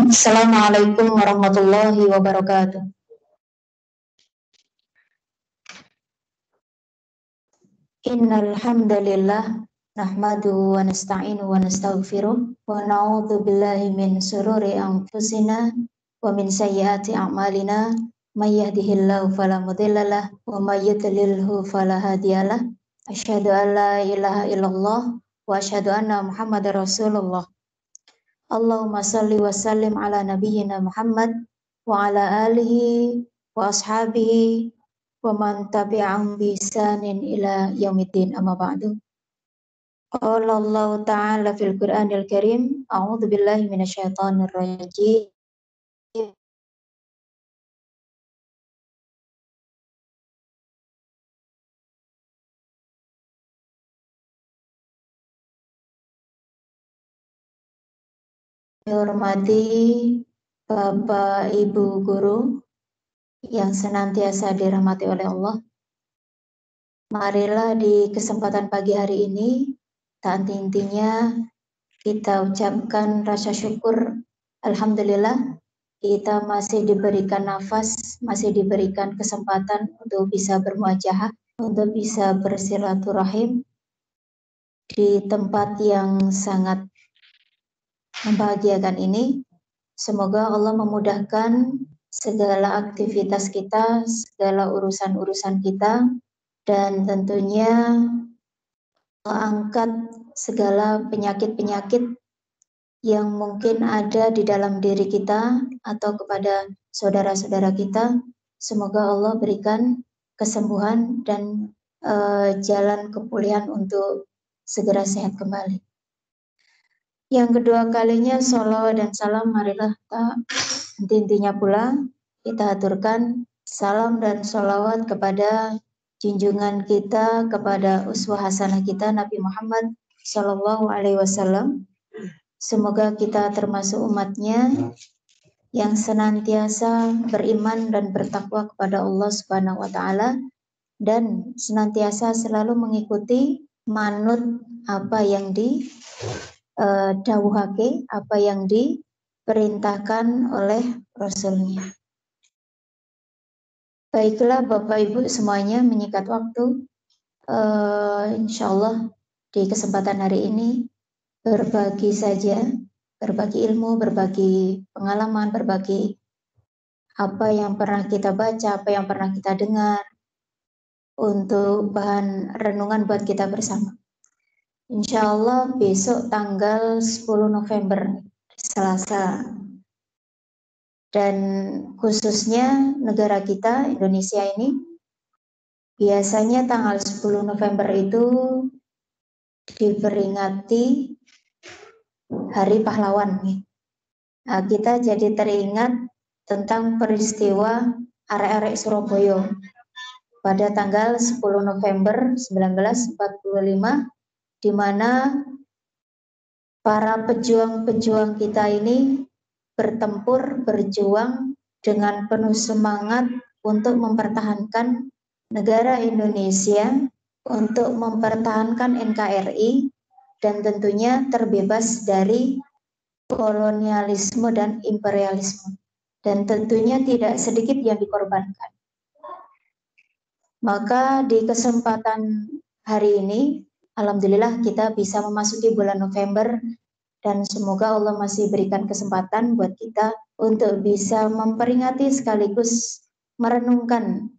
Assalamualaikum warahmatullahi wabarakatuh. Innal hamdalillah nahmaduhu wa nasta'inu wa nastaghfiruh wa na'udzu billahi min shururi anfusina wa min sayyiati a'malina may yahdihillahu fala mudhillalah wa may yudlilhu fala hadiyalah. Asyhadu an la ilaha illallah wa asyhadu anna Muhammadar Rasulullah. Allahumma salli wa sallim ala nabiyyina Muhammad wa ala alihi wa ashabihi wa man tabi'ahum bi ihsanin ila yaumiddin, amma ba'du. Qala Allah ta'ala fil Qur'anil Karim, a'udzu billahi minasyaitonir rajim. Dihormati Bapak Ibu guru yang senantiasa dirahmati oleh Allah. Marilah di kesempatan pagi hari ini, tak henti-hentinya kita ucapkan rasa syukur. Alhamdulillah, kita masih diberikan nafas, masih diberikan kesempatan untuk bisa bermuajahah, untuk bisa bersilaturahim di tempat yang sangat membahagiakan ini. Semoga Allah memudahkan segala aktivitas kita, segala urusan-urusan kita, dan tentunya angkat segala penyakit-penyakit yang mungkin ada di dalam diri kita atau kepada saudara-saudara kita. Semoga Allah berikan kesembuhan dan jalan kepulihan untuk segera sehat kembali. Yang kedua kalinya, sholawat dan salam marilah tak henti-hentinya pula kita aturkan salam dan sholawat kepada junjungan kita, kepada uswah hasanah kita Nabi Muhammad Sallallahu Alaihi Wasallam. Semoga kita termasuk umatnya yang senantiasa beriman dan bertakwa kepada Allah Subhanahu Wa Taala dan senantiasa selalu mengikuti manut apa yang dawuhake, apa yang diperintahkan oleh Rasulnya. Baiklah Bapak Ibu semuanya, menyingkat waktu, insya Allah di kesempatan hari ini berbagi saja, berbagi ilmu, berbagi pengalaman, berbagi apa yang pernah kita baca, apa yang pernah kita dengar, untuk bahan renungan buat kita bersama. Insya Allah besok tanggal 10 November, Selasa. Dan khususnya negara kita, Indonesia ini, biasanya tanggal 10 November itu diperingati Hari Pahlawan. Nah, kita jadi teringat tentang peristiwa arek-arek Surabaya pada tanggal 10 November 1945, di mana para pejuang-pejuang kita ini bertempur, berjuang dengan penuh semangat untuk mempertahankan negara Indonesia, untuk mempertahankan NKRI, dan tentunya terbebas dari kolonialisme dan imperialisme. Dan tentunya tidak sedikit yang dikorbankan. Maka di kesempatan hari ini, alhamdulillah kita bisa memasuki bulan November, dan semoga Allah masih berikan kesempatan buat kita untuk bisa memperingati sekaligus merenungkan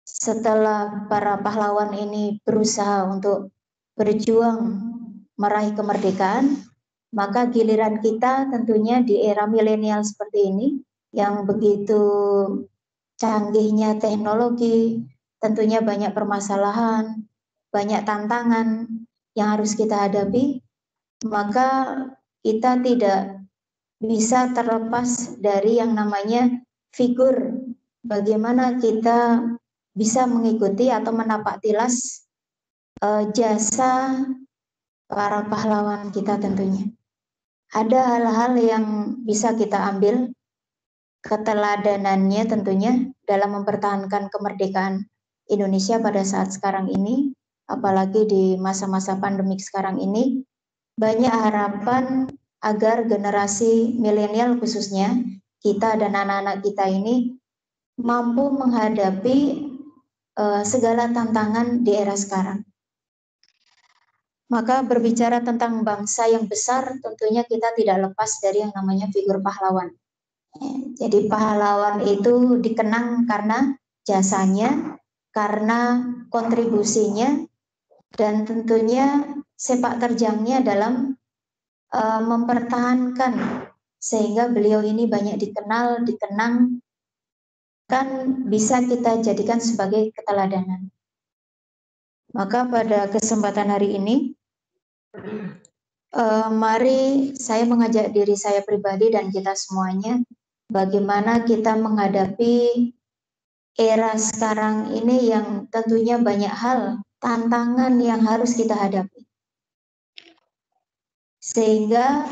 setelah para pahlawan ini berusaha untuk berjuang meraih kemerdekaan, maka giliran kita tentunya di era milenial seperti ini yang begitu canggihnya teknologi, tentunya banyak permasalahan, banyak tantangan yang harus kita hadapi, maka kita tidak bisa terlepas dari yang namanya figur bagaimana kita bisa mengikuti atau menapak tilas jasa para pahlawan kita tentunya. Ada hal-hal yang bisa kita ambil keteladanannya tentunya dalam mempertahankan kemerdekaan Indonesia pada saat sekarang ini. apalagi di masa-masa pandemik sekarang ini, banyak harapan agar generasi milenial khususnya, kita dan anak-anak kita ini mampu menghadapi segala tantangan di era sekarang. Maka berbicara tentang bangsa yang besar, tentunya kita tidak lepas dari yang namanya figur pahlawan. Jadi pahlawan itu dikenang karena jasanya, karena kontribusinya, dan tentunya sepak terjangnya dalam mempertahankan sehingga beliau ini banyak dikenal, dikenang, kan bisa kita jadikan sebagai keteladanan. Maka pada kesempatan hari ini, mari saya mengajak diri saya pribadi dan kita semuanya, bagaimana kita menghadapi era sekarang ini yang tentunya banyak hal, tantangan yang harus kita hadapi. Sehingga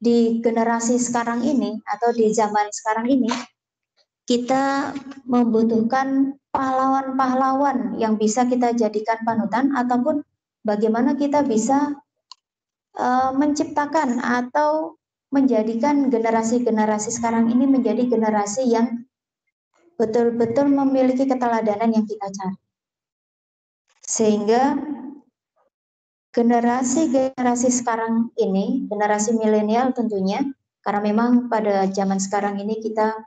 di generasi sekarang ini atau di zaman sekarang ini, kita membutuhkan pahlawan-pahlawan yang bisa kita jadikan panutan, ataupun bagaimana kita bisa menciptakan atau menjadikan generasi-generasi sekarang ini menjadi generasi yang betul-betul memiliki keteladanan yang kita cari. Sehingga generasi-generasi sekarang ini, generasi milenial tentunya, karena memang pada zaman sekarang ini kita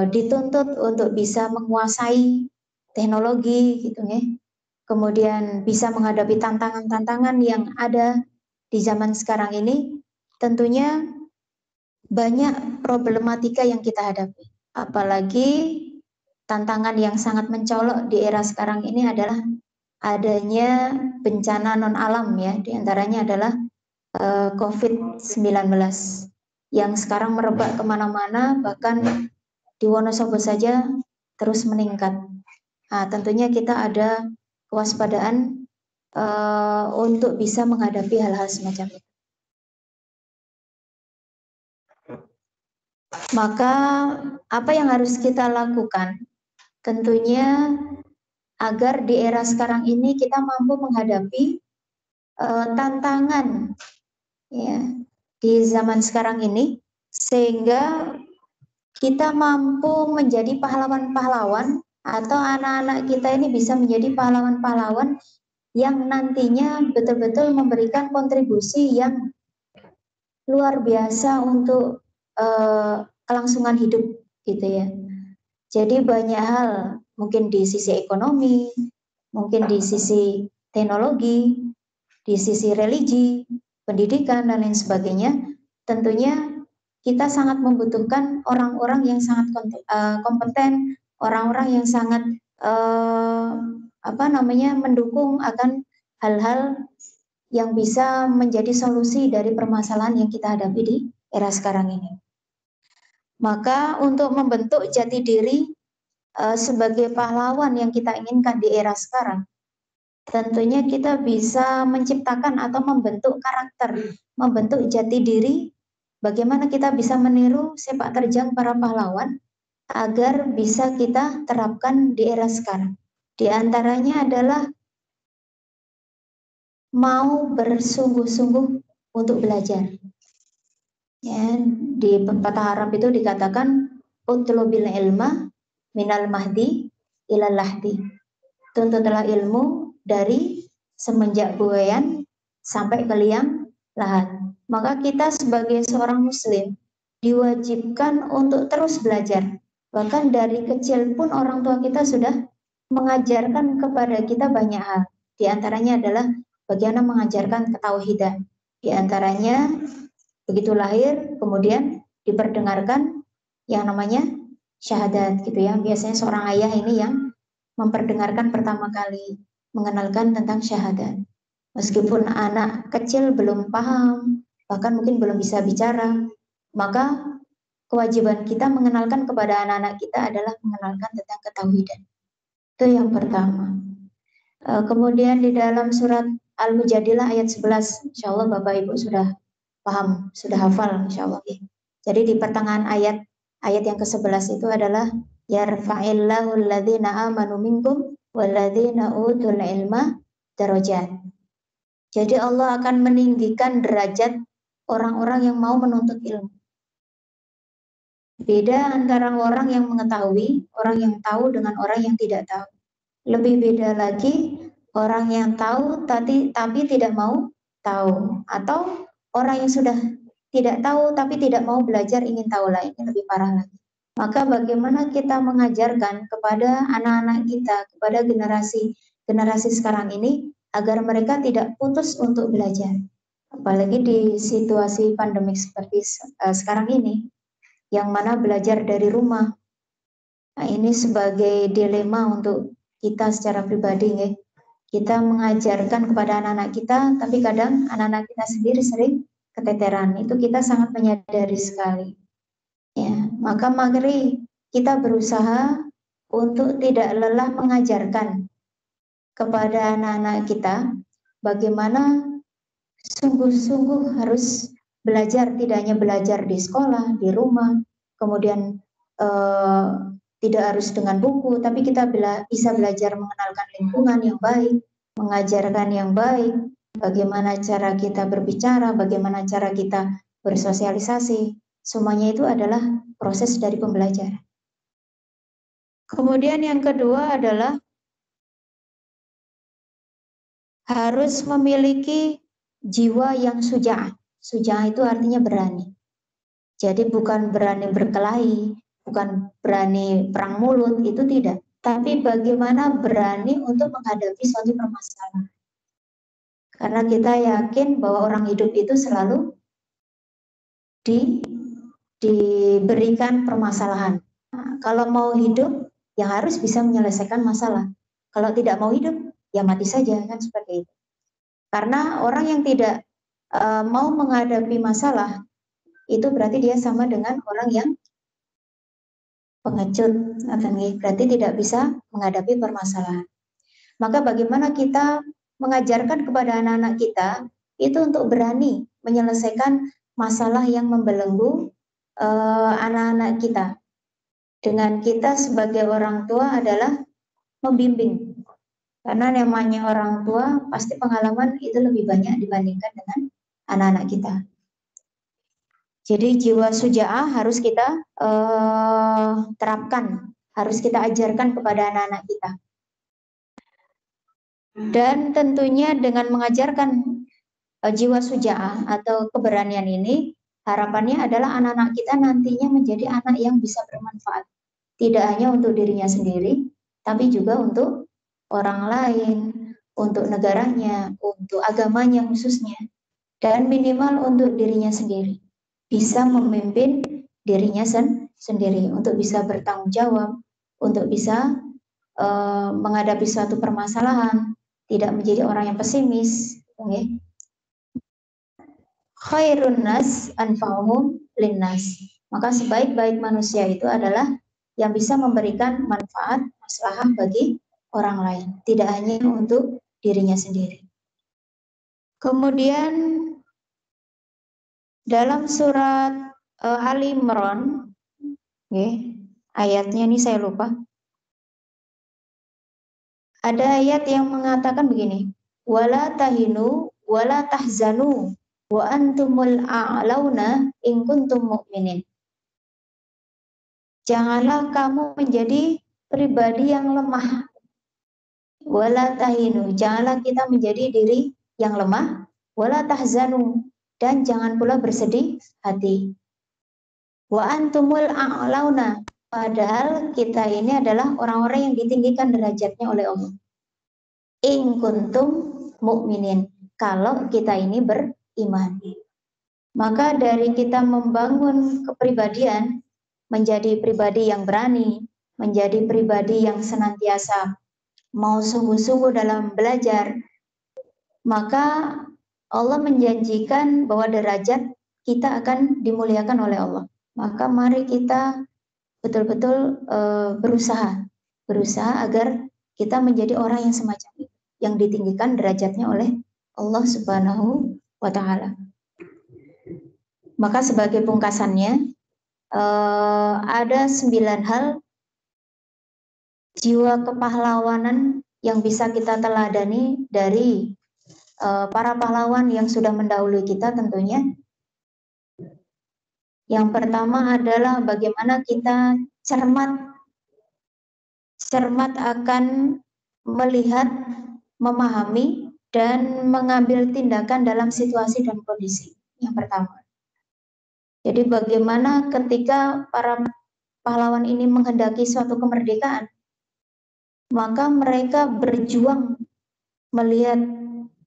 dituntut untuk bisa menguasai teknologi gitu ya. Kemudian bisa menghadapi tantangan-tantangan yang ada di zaman sekarang ini, tentunya banyak problematika yang kita hadapi. Apalagi tantangan yang sangat mencolok di era sekarang ini adalah adanya bencana non alam ya, diantaranya adalah COVID-19 yang sekarang merebak kemana-mana, bahkan di Wonosobo saja terus meningkat. Nah, tentunya kita ada kewaspadaan untuk bisa menghadapi hal-hal semacam itu. Maka apa yang harus kita lakukan? Tentunya agar di era sekarang ini kita mampu menghadapi tantangan ya di zaman sekarang ini, sehingga kita mampu menjadi pahlawan-pahlawan atau anak-anak kita ini bisa menjadi pahlawan-pahlawan yang nantinya betul-betul memberikan kontribusi yang luar biasa untuk kelangsungan hidup gitu ya. Jadi banyak hal, mungkin di sisi ekonomi, mungkin di sisi teknologi, di sisi religi, pendidikan dan lain sebagainya. Tentunya kita sangat membutuhkan orang-orang yang sangat kompeten, orang-orang yang sangat mendukung akan hal-hal yang bisa menjadi solusi dari permasalahan yang kita hadapi di era sekarang ini. Maka untuk membentuk jati diri sebagai pahlawan yang kita inginkan di era sekarang, tentunya kita bisa menciptakan atau membentuk karakter, membentuk jati diri, bagaimana kita bisa meniru sepak terjang para pahlawan agar bisa kita terapkan di era sekarang. Di antaranya adalah mau bersungguh-sungguh untuk belajar. Ya, di pepatah Arab itu dikatakan utlubil ilma minal mahdi ilal lahdi. Tuntutlah ilmu dari semenjak buayan sampai ke liang lahat. Maka kita sebagai seorang muslim diwajibkan untuk terus belajar. Bahkan dari kecil pun orang tua kita sudah mengajarkan kepada kita banyak hal. Di antaranya adalah bagaimana mengajarkan ketauhidan. Di antaranya begitu lahir kemudian diperdengarkan yang namanya syahadat gitu ya. Biasanya seorang ayah ini yang memperdengarkan pertama kali, mengenalkan tentang syahadat. Meskipun anak kecil belum paham, bahkan mungkin belum bisa bicara, maka kewajiban kita mengenalkan kepada anak-anak kita adalah mengenalkan tentang ketauhidan. Itu yang pertama. Kemudian di dalam surat Al-Mujadilah ayat 11, insya Allah Bapak Ibu sudah paham, sudah hafal insya Allah. Jadi di pertengahan ayat yang ke-11 itu adalah yarfa'illahu alladhina amanu minkum walladzina utul ilma darajat. Jadi Allah akan meninggikan derajat orang-orang yang mau menuntut ilmu. Beda antara orang yang mengetahui, orang yang tahu dengan orang yang tidak tahu. Lebih beda lagi orang yang tahu tapi tidak mau tahu, atau orang yang sudah tidak tahu tapi tidak mau belajar, ingin tahu lagi, lebih parah lagi. Maka bagaimana kita mengajarkan kepada anak-anak kita, kepada generasi sekarang ini, agar mereka tidak putus untuk belajar. Apalagi di situasi pandemik seperti sekarang ini, yang mana belajar dari rumah. Nah, ini sebagai dilema untuk kita secara pribadi, ya. Kita mengajarkan kepada anak-anak kita, tapi kadang anak-anak kita sendiri sering keteteran. Itu kita sangat menyadari sekali. Ya, maka mari kita berusaha untuk tidak lelah mengajarkan kepada anak-anak kita bagaimana sungguh-sungguh harus belajar, tidak hanya belajar di sekolah, di rumah, kemudian tidak harus dengan buku, tapi kita bisa belajar mengenalkan lingkungan yang baik, mengajarkan yang baik, bagaimana cara kita berbicara, bagaimana cara kita bersosialisasi. Semuanya itu adalah proses dari pembelajaran. Kemudian yang kedua adalah harus memiliki jiwa yang syuja'ah. Syuja'ah itu artinya berani. Jadi bukan berani berkelahi, bukan berani perang mulut, itu tidak. Tapi bagaimana berani untuk menghadapi suatu permasalahan. Karena kita yakin bahwa orang hidup itu selalu diberikan permasalahan. Nah, kalau mau hidup, ya harus bisa menyelesaikan masalah. Kalau tidak mau hidup, ya mati saja, kan seperti itu. Karena orang yang tidak mau menghadapi masalah, itu berarti dia sama dengan orang yang pengecut, berarti tidak bisa menghadapi permasalahan. Maka bagaimana kita mengajarkan kepada anak-anak kita itu untuk berani menyelesaikan masalah yang membelenggu anak-anak kita. Dengan kita sebagai orang tua adalah membimbing. Karena namanya orang tua pasti pengalaman itu lebih banyak dibandingkan dengan anak-anak kita. Jadi jiwa syuja'ah harus kita terapkan, harus kita ajarkan kepada anak-anak kita. Dan tentunya dengan mengajarkan jiwa syuja'ah atau keberanian ini, harapannya adalah anak-anak kita nantinya menjadi anak yang bisa bermanfaat. Tidak hanya untuk dirinya sendiri, tapi juga untuk orang lain, untuk negaranya, untuk agamanya khususnya, dan minimal untuk dirinya sendiri. Bisa memimpin dirinya sendiri, untuk bisa bertanggung jawab, untuk bisa menghadapi suatu permasalahan, tidak menjadi orang yang pesimis. Okay? Khairun nas anfa'uhum linnas. Maka sebaik-baik manusia itu adalah yang bisa memberikan manfaat, maslahah bagi orang lain, tidak hanya untuk dirinya sendiri. Kemudian dalam surat Ali Imran, ayatnya ini saya lupa. Ada ayat yang mengatakan begini, wala tahinu wala tahzanu wa antumul a'launa in kuntum mu'minin. Janganlah kamu menjadi pribadi yang lemah. Wala tahinu, janganlah kita menjadi diri yang lemah. Wala tahzanu, dan jangan pula bersedih hati. Wa antumul a'launa, padahal kita ini adalah orang-orang yang ditinggikan derajatnya oleh Allah. In kuntum mu'minin, kalau kita ini beriman. Maka dari kita membangun kepribadian menjadi pribadi yang berani, menjadi pribadi yang senantiasa mau sungguh-sungguh dalam belajar, maka Allah menjanjikan bahwa derajat kita akan dimuliakan oleh Allah. Maka mari kita betul-betul berusaha agar kita menjadi orang yang semacam itu, yang ditinggikan derajatnya oleh Allah Subhanahu wa Ta'ala. Maka sebagai pungkasannya, ada 9 hal jiwa kepahlawanan yang bisa kita teladani dari para pahlawan yang sudah mendahului kita tentunya. Yang pertama adalah bagaimana kita cermat akan melihat, memahami, dan mengambil tindakan dalam situasi dan kondisi. Yang pertama. Jadi bagaimana ketika para pahlawan ini menghendaki suatu kemerdekaan, maka mereka berjuang melihat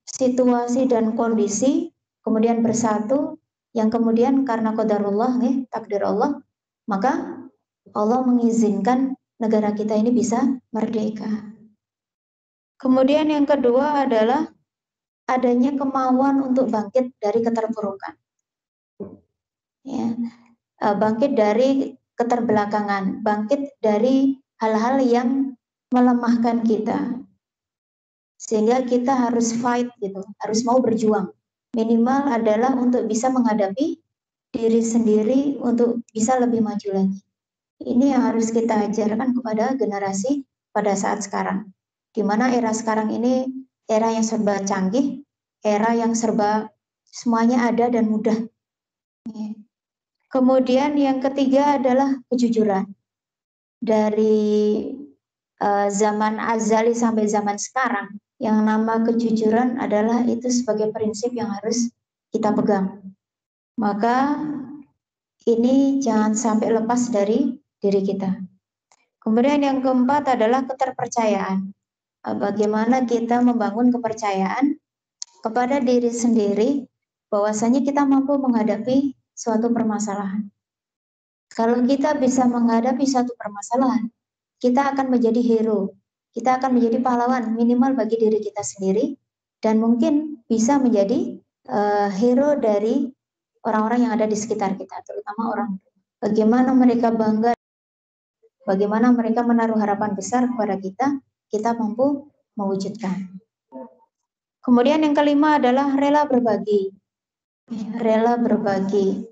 situasi dan kondisi, kemudian bersatu, yang kemudian karena qadarullah, takdir Allah, maka Allah mengizinkan negara kita ini bisa merdeka. Kemudian yang kedua adalah adanya kemauan untuk bangkit dari keterpurukan. Ya, bangkit dari keterbelakangan, bangkit dari hal-hal yang melemahkan kita. Sehingga kita harus fight gitu, harus mau berjuang. Minimal adalah untuk bisa menghadapi diri sendiri untuk bisa lebih maju lagi. Ini yang harus kita ajarkan kepada generasi pada saat sekarang. Di mana era sekarang ini era yang serba canggih, era yang serba semuanya ada dan mudah. Kemudian yang ketiga adalah kejujuran. Dari zaman azali sampai zaman sekarang, yang nama kejujuran adalah itu sebagai prinsip yang harus kita pegang. Maka ini jangan sampai lepas dari diri kita. Kemudian yang keempat adalah keterpercayaan. Bagaimana kita membangun kepercayaan kepada diri sendiri bahwasanya kita mampu menghadapi suatu permasalahan. Kalau kita bisa menghadapi suatu permasalahan, kita akan menjadi hero. Kita akan menjadi pahlawan minimal bagi diri kita sendiri dan mungkin bisa menjadi hero dari orang-orang yang ada di sekitar kita, terutama orang tua. Bagaimana mereka bangga, bagaimana mereka menaruh harapan besar kepada kita mampu mewujudkan. Kemudian yang kelima adalah rela berbagi. Rela berbagi.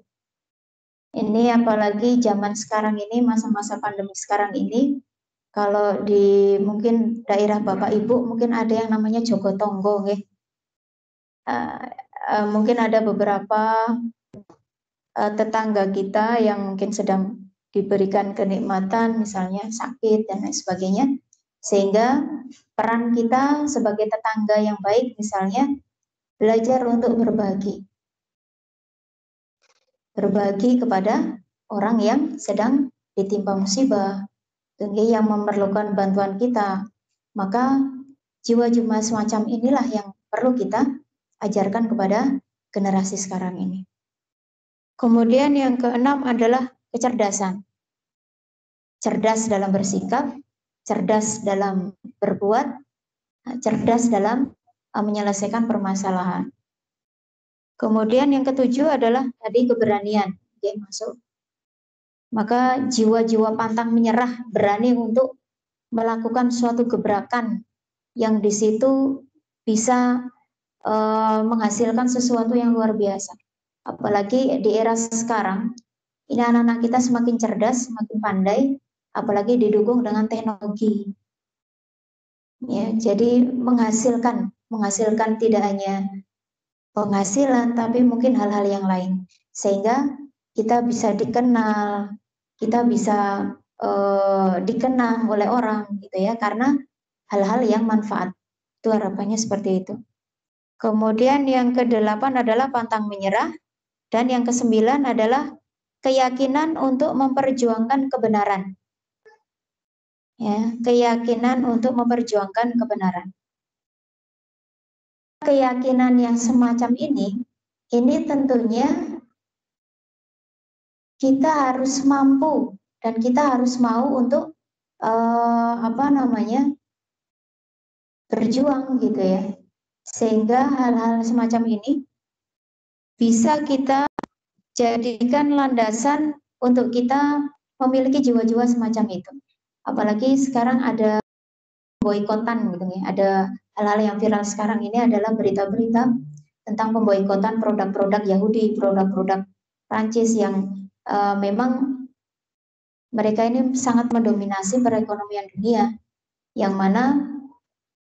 Ini apalagi zaman sekarang ini, masa-masa pandemi sekarang ini, kalau di mungkin daerah Bapak Ibu mungkin ada yang namanya Jogo Tonggo, mungkin ada beberapa tetangga kita yang mungkin sedang diberikan kenikmatan, misalnya sakit dan lain sebagainya, sehingga peran kita sebagai tetangga yang baik misalnya belajar untuk berbagi kepada orang yang sedang ditimpa musibah, yang memerlukan bantuan kita. Maka jiwa-jiwa semacam inilah yang perlu kita ajarkan kepada generasi sekarang ini. Kemudian yang keenam adalah kecerdasan. Cerdas dalam bersikap, cerdas dalam berbuat, cerdas dalam menyelesaikan permasalahan. Kemudian yang ketujuh adalah tadi keberanian, masuk. Maka jiwa-jiwa pantang menyerah, berani untuk melakukan suatu gebrakan yang di situ bisa menghasilkan sesuatu yang luar biasa. Apalagi di era sekarang, ini anak-anak kita semakin cerdas, semakin pandai, apalagi didukung dengan teknologi. Ya, jadi menghasilkan tidak hanya penghasilan, tapi mungkin hal-hal yang lain, sehingga kita bisa dikenal, kita bisa dikenang oleh orang, gitu ya, karena hal-hal yang manfaat. Itu harapannya seperti itu. Kemudian yang kedelapan adalah pantang menyerah, dan yang kesembilan adalah keyakinan untuk memperjuangkan kebenaran. Ya, keyakinan untuk memperjuangkan kebenaran. Keyakinan yang semacam ini tentunya kita harus mampu dan kita harus mau untuk berjuang gitu ya, sehingga hal-hal semacam ini bisa kita jadikan landasan untuk kita memiliki jiwa-jiwa semacam itu. Apalagi sekarang ada boikotan gitu ya, ada hal-hal yang viral sekarang ini adalah berita-berita tentang pemboikotan produk-produk Yahudi, produk-produk Prancis yang memang mereka ini sangat mendominasi perekonomian dunia, yang mana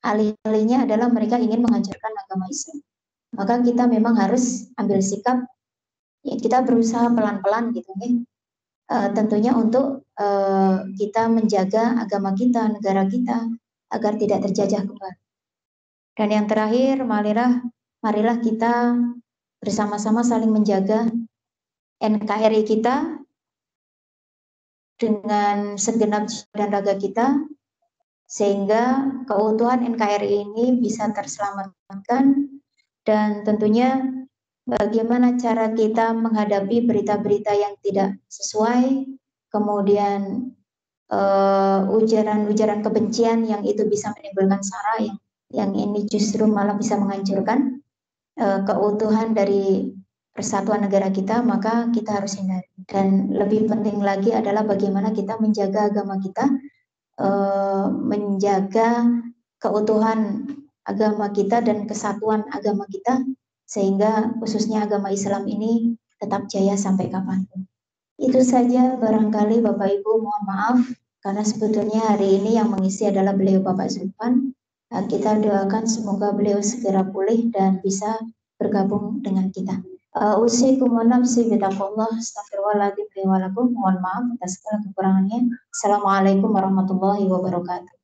alih-alihnya adalah mereka ingin menghancurkan agama Islam. Maka kita memang harus ambil sikap, ya kita berusaha pelan-pelan gitu ya. Tentunya untuk kita menjaga agama kita, negara kita agar tidak terjajah kembali. Dan yang terakhir, marilah kita bersama-sama saling menjaga NKRI kita dengan segenap jiwa dan raga kita, sehingga keutuhan NKRI ini bisa terselamatkan. Dan tentunya bagaimana cara kita menghadapi berita-berita yang tidak sesuai, kemudian ujaran-ujaran kebencian yang itu bisa menimbulkan sara, yang ini justru malah bisa menghancurkan keutuhan dari persatuan negara kita, maka kita harus hindari. Dan lebih penting lagi adalah bagaimana kita menjaga agama kita, menjaga keutuhan agama kita dan kesatuan agama kita, sehingga khususnya agama Islam ini tetap jaya sampai kapanpun. Itu saja barangkali Bapak Ibu, mohon maaf karena sebetulnya hari ini yang mengisi adalah beliau Bapak Zulfan. Kita doakan semoga beliau segera pulih dan bisa bergabung dengan kita. Usikum wa nafsi bitaqwallah, astagfirullahaladzim wa lakum. Mohon maaf atas segala kekurangannya. Assalamualaikum warahmatullahi wabarakatuh.